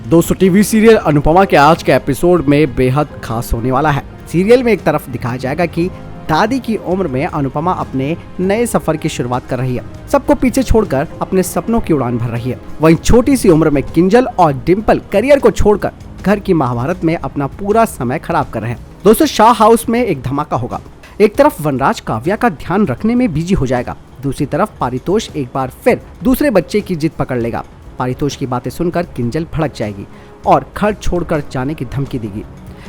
दोस्तों TV serial Anupama के आज के एपिसोड में बेहद खास होने वाला है। सीरियल में एक तरफ दिखाया जाएगा कि दादी की उम्र में अनुपमा अपने नए सफर की शुरुआत कर रही है, सबको पीछे छोड़कर अपने सपनों की उड़ान भर रही है। वहीं छोटी सी उम्र में किंजल और डिम्पल करियर को छोड़कर घर की महाभारत में अपना पूरा समय खराब कर रहे हैं। दोस्तों शाह हाउस में एक धमाका होगा। एक तरफ वनराज काव्या का ध्यान रखने में बिजी हो जाएगा, दूसरी तरफ पारितोष एक बार फिर दूसरे बच्चे की जिद पकड़ लेगा। पारितोष की बातें सुनकर किंजल भड़क जाएगी और घर छोड़कर जाने की धमकी देगी।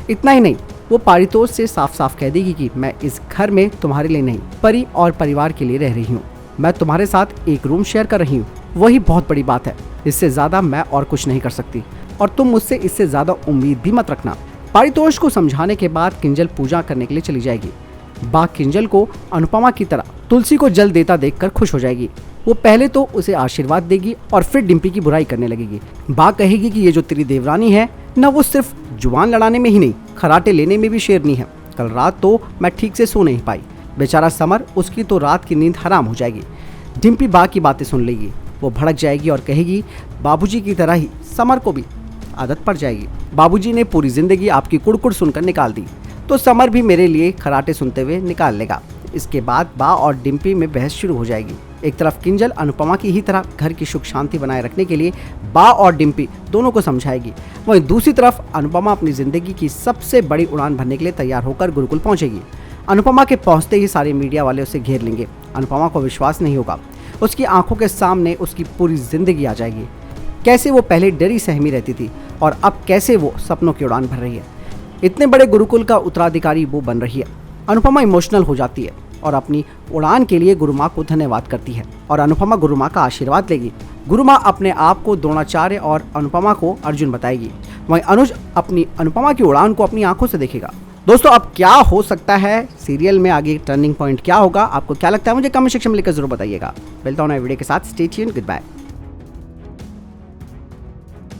इतना ही नहीं, वो पारितोष से साफ साफ कह देगी कि मैं इस घर में तुम्हारे लिए नहीं, परी और परिवार के लिए रह रही हूँ। मैं तुम्हारे साथ एक रूम शेयर कर रही हूँ, वही बहुत बड़ी बात है। इससे ज्यादा मैं और कुछ नहीं कर सकती और तुम मुझसे इससे ज्यादा उम्मीद भी मत रखना। पारितोष को समझाने के बाद किंजल पूजा करने के लिए चली जाएगी। बा किंजल को अनुपमा की तरह तुलसी को जल देता देखकर खुश हो जाएगी। वो पहले तो उसे आशीर्वाद देगी और फिर डिम्पी की बुराई करने लगेगी। बा कहेगी कि ये जो तेरी देवरानी है न, वो सिर्फ जुबान लड़ाने में ही नहीं, खराटे लेने में भी शेरनी है। कल रात तो मैं ठीक से सो नहीं पाई। बेचारा समर, उसकी तो रात की नींद हराम हो जाएगी। डिम्पी बा की बातें सुन लेगी। वो भड़क जाएगी और कहेगी बाबूजी की तरह ही समर को भी आदत पड़ जाएगी। बाबूजी ने पूरी जिंदगी आपकी कुड़कुड़ सुनकर निकाल दी, तो समर भी मेरे लिए खराटे सुनते हुए निकाल लेगा। इसके बाद बा और डिम्पी में बहस शुरू हो जाएगी। एक तरफ किंजल अनुपमा की ही तरह घर की सुख शांति बनाए रखने के लिए बा और डिम्पी दोनों को समझाएगी। वहीं दूसरी तरफ अनुपमा अपनी जिंदगी की सबसे बड़ी उड़ान भरने के लिए तैयार होकर गुरुकुल पहुंचेगी। अनुपमा के पहुंचते ही सारे मीडिया वाले उसे घेर लेंगे। अनुपमा को विश्वास नहीं होगा। उसकी आंखों के सामने उसकी पूरी जिंदगी आ जाएगी। कैसे वो पहले डरी सहमी रहती थी और अब कैसे वो सपनों की उड़ान भर रही है। इतने बड़े गुरुकुल का उत्तराधिकारी वो बन रही है। अनुपमा इमोशनल हो जाती है और अपनी उड़ान के लिए गुरु माँ को धन्यवाद करती है और अनुपमा गुरु माँ का आशीर्वाद लेगी। गुरु माँ अपने आप को द्रोणाचार्य और अनुपमा को अर्जुन बताएगी। वहीं अनुज अपनी अनुपमा की उड़ान को अपनी आंखों से देखेगा। दोस्तों अब क्या हो सकता है सीरियल में, आगे टर्निंग पॉइंट क्या होगा, आपको क्या लगता है मुझे कमेंट सेक्शन में लिखकर जरूर बताइएगा। मिलता हूं नए वीडियो के साथ। Stay tuned, good bye.